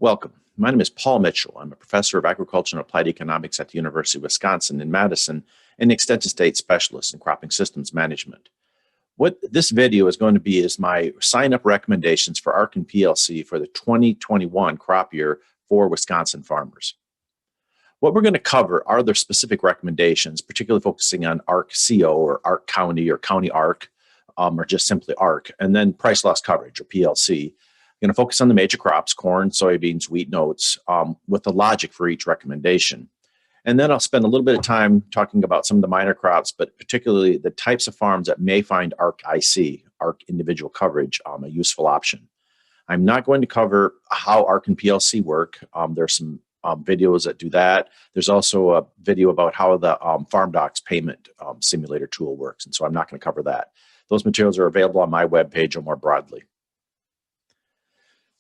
Welcome. My name is Paul Mitchell. I'm a professor of agriculture and applied economics at the University of Wisconsin in Madison and extension state specialist in cropping systems management. What this video is going to be is my sign-up recommendations for ARC and PLC for the 2021 crop year for Wisconsin farmers. What we're going to cover are their specific recommendations, particularly focusing on ARC CO or ARC County or County ARC, or just simply ARC, and then price loss coverage or PLC. I'm going to focus on the major crops, corn, soybeans, wheat, and oats, with the logic for each recommendation. And then I'll spend a little bit of time talking about some of the minor crops, but particularly the types of farms that may find ARC IC, ARC individual coverage, a useful option. I'm not going to cover how ARC and PLC work. There's some videos that do that. There's also a video about how the Farm Docs payment simulator tool works, and so I'm not going to cover that. Those materials are available on my webpage or more broadly.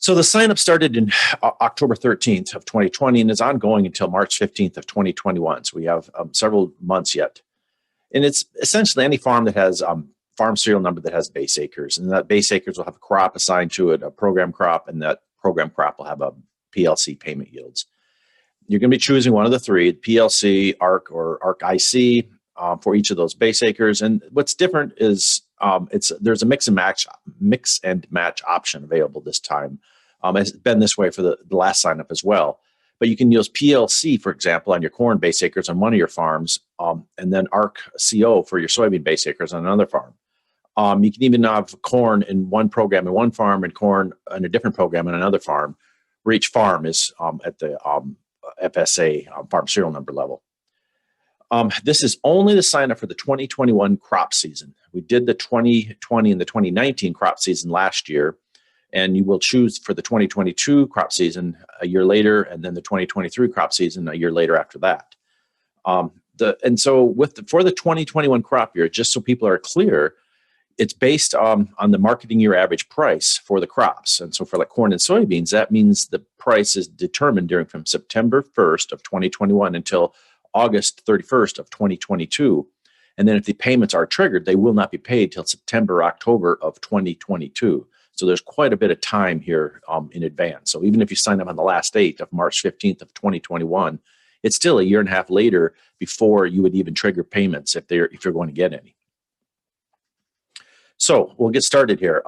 So the sign-up started in October 13th of 2020 and is ongoing until March 15th of 2021. So we have several months yet. And it's essentially any farm that has farm serial number that has base acres. And that base acres will have a crop assigned to it, a program crop, and that program crop will have a PLC payment yields. You're going to be choosing one of the three, PLC, ARC, or ARC IC for each of those base acres. And what's different is there's a mix and match option available this time. It's been this way for the last sign up as well. But you can use PLC, for example, on your corn base acres on one of your farms, and then ARC CO for your soybean base acres on another farm. You can even have corn in one program in one farm and corn in a different program in another farm, where each farm is at the FSA farm serial number level. This is only the sign up for the 2021 crop season. We did the 2020 and the 2019 crop season last year, and you will choose for the 2022 crop season a year later, and then the 2023 crop season a year later after that. For the 2021 crop year, just so people are clear, it's based on the marketing year average price for the crops. And so for like corn and soybeans, that means the price is determined from September 1st of 2021 until August 31st of 2022. And then if the payments are triggered, they will not be paid till September, October of 2022. So there's quite a bit of time here in advance. So even if you sign up on the last date of March 15th of 2021, it's still a year and a half later before you would even trigger payments if you're going to get any. So we'll get started here.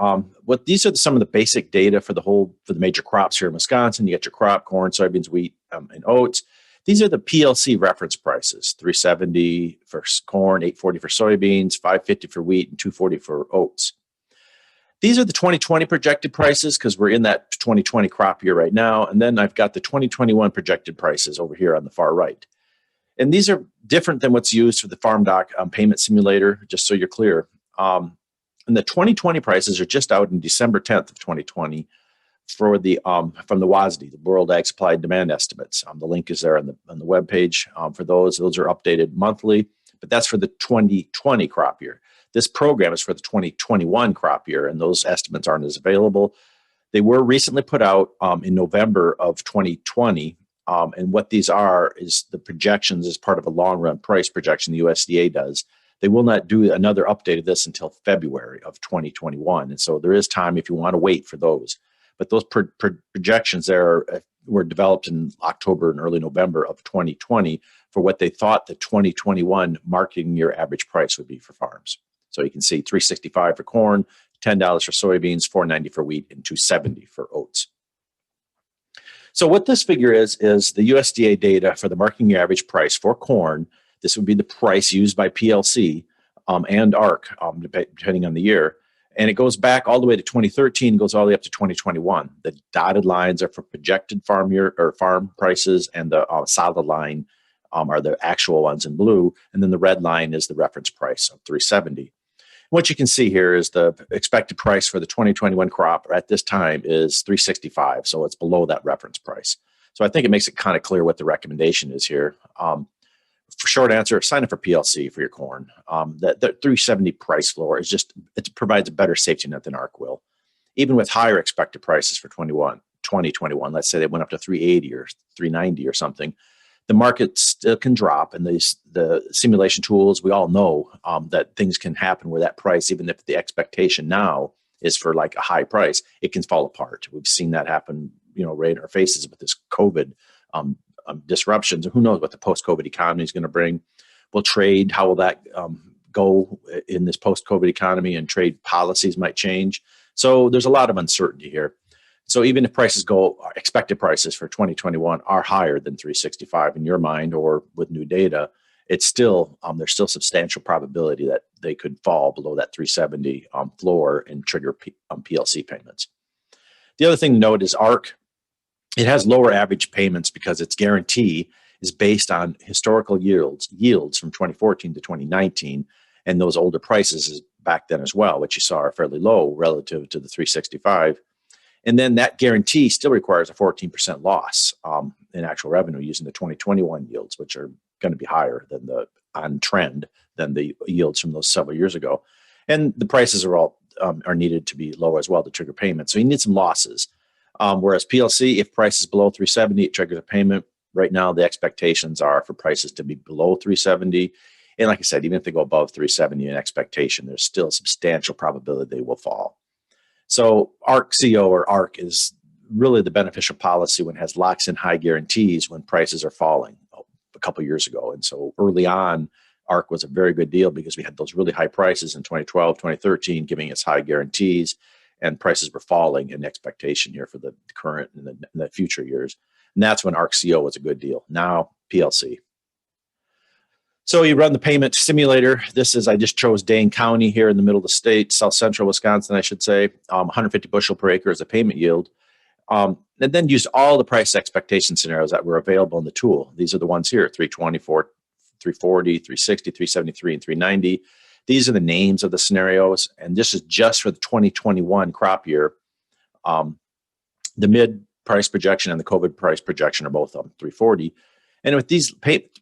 These are some of the basic data for the major crops here in Wisconsin. You got your crop, corn, soybeans, wheat, and oats. These are the PLC reference prices: $3.70 for corn, $8.40 for soybeans, $5.50 for wheat, and $2.40 for oats. These are the 2020 projected prices because we're in that 2020 crop year right now. And then I've got the 2021 projected prices over here on the far right. And these are different than what's used for the Farm Doc payment simulator, just so you're clear. And the 2020 prices are just out in December 10th of 2020 for the from the WASDE, the World Ag Supply and Demand Estimates. The link is there on the webpage for those. Those are updated monthly, but that's for the 2020 crop year. This program is for the 2021 crop year, and those estimates aren't as available. They were recently put out in November of 2020, and what these are is the projections as part of a long-run price projection the USDA does. They will not do another update of this until February of 2021, and so there is time if you want to wait for those. But those projections there were developed in October and early November of 2020 for what they thought the 2021 marketing year average price would be for farms. So you can see $3.65 for corn, $10 for soybeans, $4.90 for wheat, and $2.70 for oats. So what this figure is the USDA data for the marketing year average price for corn. This would be the price used by PLC and ARC, depending on the year. And it goes back all the way to 2013, goes all the way up to 2021. The dotted lines are for projected farm year or farm prices, and the solid line are the actual ones in blue. And then the red line is the reference price of $3.70. What you can see here is the expected price for the 2021 crop at this time is $3.65. So it's below that reference price. So I think it makes it kind of clear what the recommendation is here. For short answer, sign up for PLC for your corn. The $3.70 price floor is it provides a better safety net than ARC will. Even with higher expected prices for 2021, let's say they went up to $3.80 or $3.90 or something, the market still can drop, and the simulation tools, we all know that things can happen where that price, even if the expectation now is for like a high price, it can fall apart. We've seen that happen right in our faces with this COVID disruptions. And who knows what the post-COVID economy is going to bring? Will trade, how will that go in this post-COVID economy, and trade policies might change. So there's a lot of uncertainty here. So even if prices go, expected prices for 2021 are higher than 365 in your mind or with new data, it's still there's still substantial probability that they could fall below that 370 floor and trigger PLC payments. The other thing to note is ARC. It has lower average payments because its guarantee is based on historical yields from 2014 to 2019, and those older prices back then as well, which you saw are fairly low relative to the 365. And then that guarantee still requires a 14% loss in actual revenue using the 2021 yields, which are going to be higher than the on trend than the yields from those several years ago. And the prices are all are needed to be low as well to trigger payment. So you need some losses. Whereas PLC, if price is below 370, it triggers a payment. Right now, the expectations are for prices to be below 370. And like I said, even if they go above 370 in expectation, there's still a substantial probability they will fall. So ARC-CO or ARC is really the beneficial policy when it has locks in high guarantees when prices are falling a couple of years ago. And so early on, ARC was a very good deal because we had those really high prices in 2012, 2013, giving us high guarantees, and prices were falling in expectation here for the current and the future years. And that's when ARC-CO was a good deal. Now PLC. So you run the payment simulator. This is, I just chose Dane County here in the middle of the state, south central Wisconsin, I should say. 150 bushel per acre is a payment yield. And then used all the price expectation scenarios that were available in the tool. These are the ones here, 320, 340, 360, 373, and 390. These are the names of the scenarios. And this is just for the 2021 crop year. The mid price projection and the COVID price projection are both 340. And with these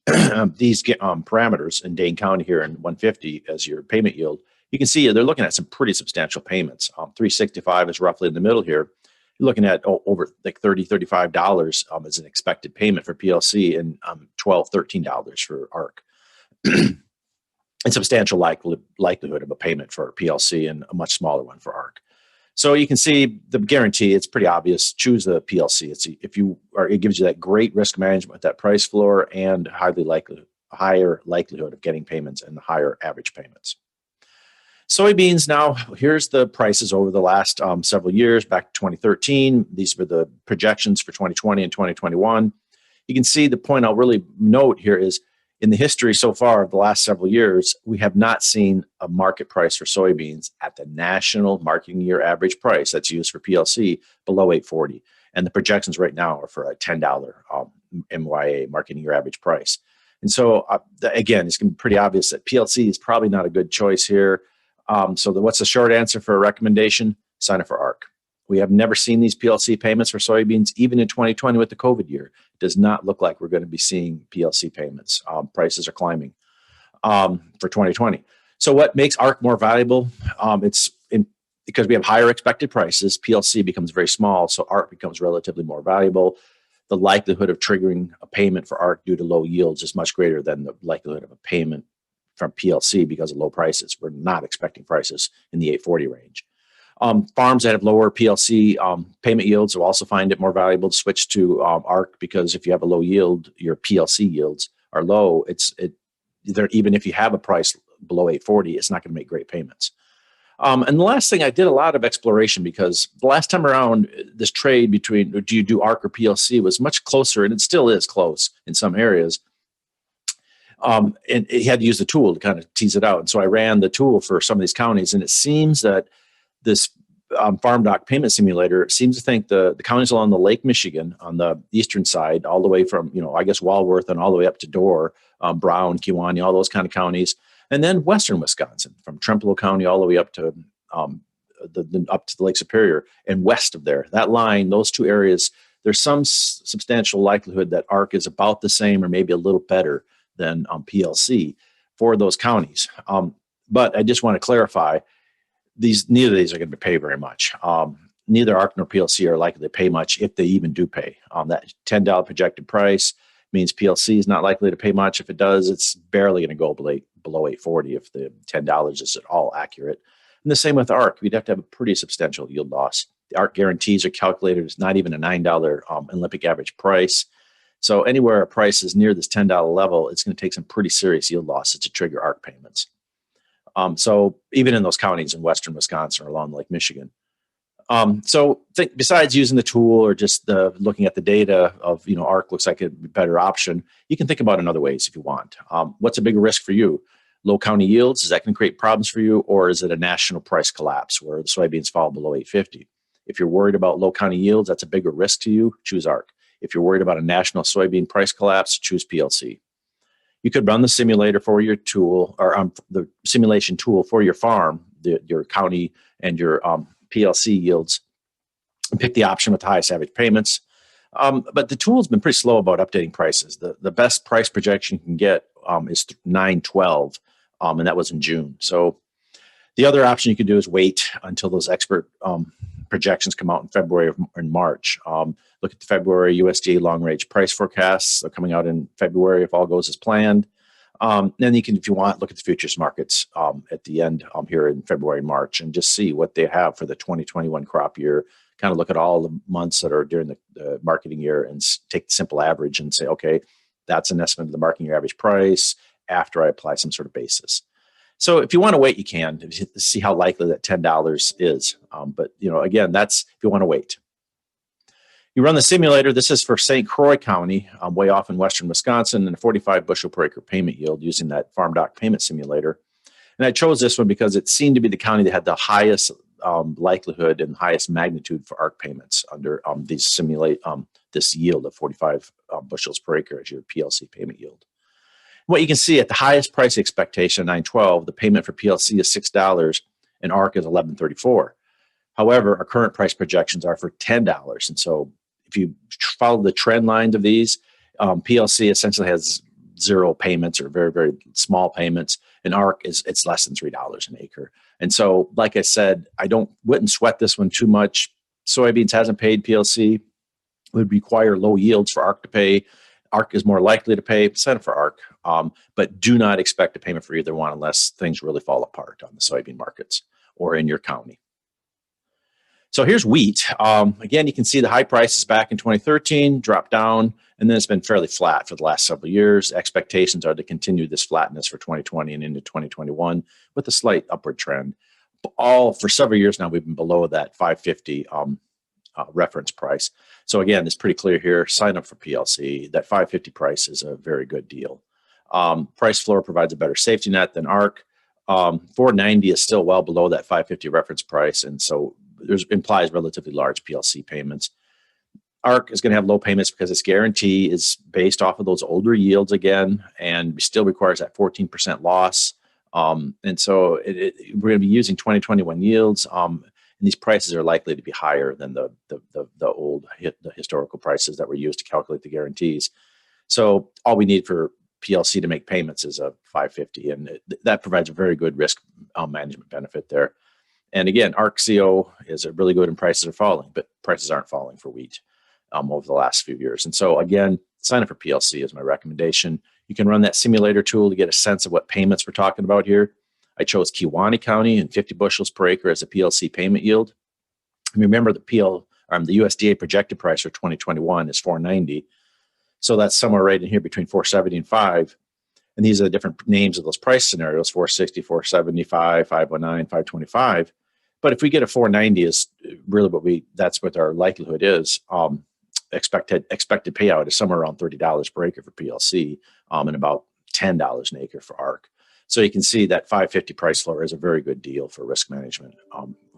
parameters in Dane County here in 150 as your payment yield, you can see they're looking at some pretty substantial payments. 365 is roughly in the middle here. You're looking at over like $30, $35 as an expected payment for PLC and $12, $13 for ARC. And substantial likelihood of a payment for PLC and a much smaller one for ARC. So you can see the guarantee, it's pretty obvious. Choose the PLC. It gives you that great risk management with that price floor and higher likelihood of getting payments and higher average payments. Soybeans, now here's the prices over the last several years, back to 2013. These were the projections for 2020 and 2021. You can see the point I'll really note here is in the history so far of the last several years, we have not seen a market price for soybeans at the national marketing year average price that's used for PLC below $8.40. And the projections right now are for a $10 MYA marketing year average price. And so, again, it's going to be pretty obvious that PLC is probably not a good choice here. What's the short answer for a recommendation? Sign up for ARC. We have never seen these PLC payments for soybeans, even in 2020 with the COVID year. It does not look like we're going to be seeing PLC payments. Prices are climbing for 2020. So what makes ARC more valuable? Because we have higher expected prices, PLC becomes very small, so ARC becomes relatively more valuable. The likelihood of triggering a payment for ARC due to low yields is much greater than the likelihood of a payment from PLC because of low prices. We're not expecting prices in the 840 range. Farms that have lower PLC payment yields will also find it more valuable to switch to ARC because if you have a low yield, your PLC yields are low. Even if you have a price below 840, it's not going to make great payments. And the last thing, I did a lot of exploration because the last time around, this trade between do you do ARC or PLC was much closer, and it still is close in some areas. And it had to use the tool to kind of tease it out. And so I ran the tool for some of these counties, and it seems that this farm doc payment simulator seems to think the counties along the Lake Michigan on the eastern side, all the way from, I guess, Walworth and all the way up to Dorr, Brown, Kewanee, all those kind of counties. And then western Wisconsin, from Trempealeau County all the way up to up to the Lake Superior and west of there. That line, those two areas, there's some substantial likelihood that ARC is about the same or maybe a little better than PLC for those counties. But I just want to clarify, neither of these are going to pay very much. Neither ARC nor PLC are likely to pay much if they even do pay. That $10 projected price means PLC is not likely to pay much. If it does, it's barely going to go below 840 if the $10 is at all accurate. And the same with ARC. We'd have to have a pretty substantial yield loss The ARC guarantees are calculated as not even a $9 Olympic average price. So anywhere a price is near this $10 level, it's going to take some pretty serious yield losses to trigger ARC payments. So even in those counties in western Wisconsin or along Lake Michigan. So besides using the tool or just looking at the data of, ARC looks like a better option, you can think about it in other ways if you want. What's a bigger risk for you? Low county yields, is that going to create problems for you? Or is it a national price collapse where the soybeans fall below 850? If you're worried about low county yields, that's a bigger risk to you, choose ARC. If you're worried about a national soybean price collapse, choose PLC. You could run the simulator for your tool or the simulation tool for your farm, your county and your PLC yields, and pick the option with the highest average payments. But the tool's been pretty slow about updating prices. The best price projection you can get is 9/12, and that was in June. So the other option you can do is wait until those expert projections come out in February and March. Look at the February USDA long-range price forecasts. They're coming out in February if all goes as planned. Then you can, if you want, look at the futures markets at the end here in February and March and just see what they have for the 2021 crop year. Kind of look at all the months that are during the marketing year and take the simple average and say, okay, that's an estimate of the marketing year average price after I apply some sort of basis. So if you want to wait, you can to see how likely that $10 is. But again, that's if you want to wait. You run the simulator. This is for St. Croix County, way off in western Wisconsin, and a 45 bushel per acre payment yield using that farm doc payment simulator. And I chose this one because it seemed to be the county that had the highest likelihood and highest magnitude for ARC payments under this yield of 45 bushels per acre as your PLC payment yield. What you can see at the highest price expectation, 9/12, the payment for PLC is $6 and ARC is $11.34. However, our current price projections are for $10. And so if you follow the trend lines of these, PLC essentially has zero payments or very, very small payments. And ARC it's less than $3 an acre. And so, like I said, wouldn't sweat this one too much. Soybeans hasn't paid PLC. It would require low yields for ARC to pay. ARC is more likely to pay. Sign up for ARC, but do not expect a payment for either one unless things really fall apart on the soybean markets or in your county. So here's wheat. Again, you can see the high prices back in 2013 dropped down, and then it's been fairly flat for the last several years. Expectations are to continue this flatness for 2020 and into 2021 with a slight upward trend. For several years now, we've been below that 550 reference price. So again, it's pretty clear here. Sign up for PLC. That 550 price is a very good deal. Price floor provides a better safety net than ARC. 490 is still well below that 550 reference price, and so implies relatively large PLC payments. ARC is going to have low payments because its guarantee is based off of those older yields again, and still requires that 14% loss. And so we're going to be using 2021 yields, and these prices are likely to be higher than the historical prices that were used to calculate the guarantees. So all we need for PLC to make payments is a 550, and that provides a very good risk management benefit there. And again, ARC-CO is really good and prices are falling, but prices aren't falling for wheat over the last few years. And so again, sign up for PLC is my recommendation. You can run that simulator tool to get a sense of what payments we're talking about here. I chose Kewaunee County and 50 bushels per acre as a PLC payment yield. And remember the USDA projected price for 2021 is 490. So that's somewhere right in here between 470 and 5. And these are the different names of those price scenarios, 460, 475, 519, 525. But if we get a 490 is really that's what our likelihood is. Expected payout is somewhere around $30 per acre for PLC and about $10 an acre for ARC. So you can see that 550 price floor is a very good deal for risk management.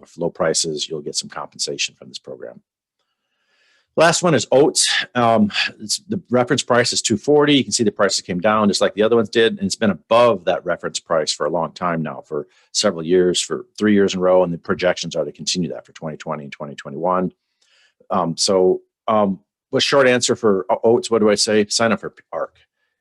With low prices, you'll get some compensation from this program. Last one is oats. The reference price is $240. You can see the prices came down just like the other ones did, and it's been above that reference price for a long time now, for several years, for 3 years in a row, and the projections are to continue that for 2020 and 2021. With short answer for oats, what do I say? Sign up for ARC.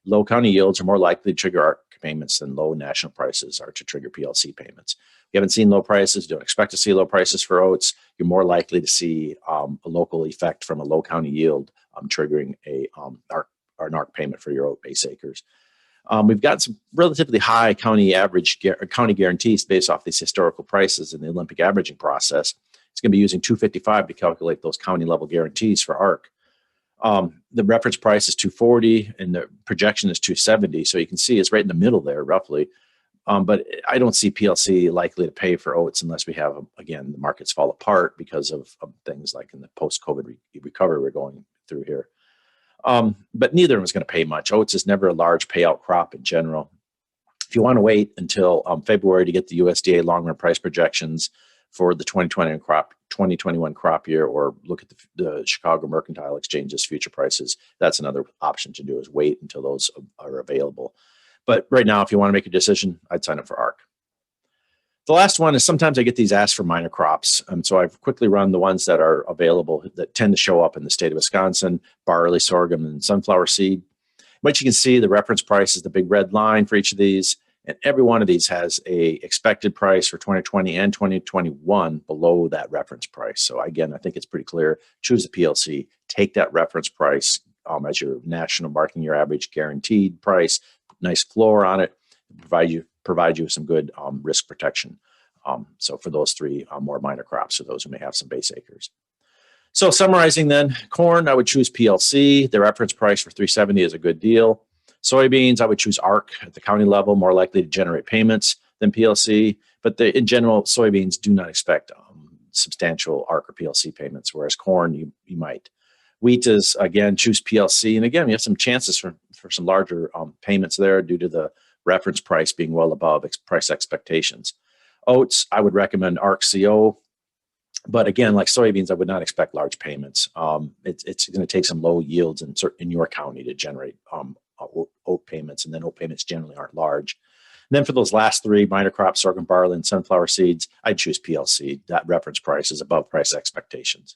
Low county yields are more likely to trigger ARC payments than low national prices are to trigger PLC payments. You haven't seen low prices, don't expect to see low prices for oats. You're more likely to see a local effect from a low county yield triggering an ARC payment for your oat base acres. We've got some relatively high county guarantees based off these historical prices in the Olympic averaging process. it's going to be using 255 to calculate those county level guarantees for ARC. The reference price is 240 and the projection is 270. So you can see it's right in the middle there, roughly. But I don't see PLC likely to pay for oats unless we have, again, the markets fall apart because of things like in the post-COVID recovery we're going through here. But neither of them is going to pay much. Oats is never a large payout crop in general. If you want to wait until February to get the USDA long-run price projections for the 2021 crop year, or look at the Chicago Mercantile Exchange's future prices, that's another option to do, is wait until those are available. But right now, if you want to make a decision, I'd sign up for ARC. The last one is sometimes I get these asked for minor crops. So I've quickly run the ones that are available that tend to show up in the state of Wisconsin: barley, sorghum, and sunflower seed. But you can see the reference price is the big red line for each of these. And every one of these has a expected price for 2020 and 2021 below that reference price. So again, I think it's pretty clear. Choose the PLC, take that reference price as your national marketing year average guaranteed price, nice floor on it, provide you with some good risk protection. So for those three more minor crops, for those who may have some base acres. So summarizing then, corn, I would choose PLC. The reference price for 370 is a good deal. Soybeans, I would choose ARC at the county level, more likely to generate payments than PLC. But in general, soybeans do not expect substantial ARC or PLC payments, whereas corn, you might. Wheat is, again, choose PLC. And again, you have some chances for some larger payments there due to the reference price being well above price expectations. Oats, I would recommend ARC CO. But again, like soybeans, I would not expect large payments. It's going to take some low yields in your county to generate oat payments, and then oat payments generally aren't large. And then for those last three, minor crops, sorghum, barley, and sunflower seeds, I'd choose PLC. That reference price is above price expectations.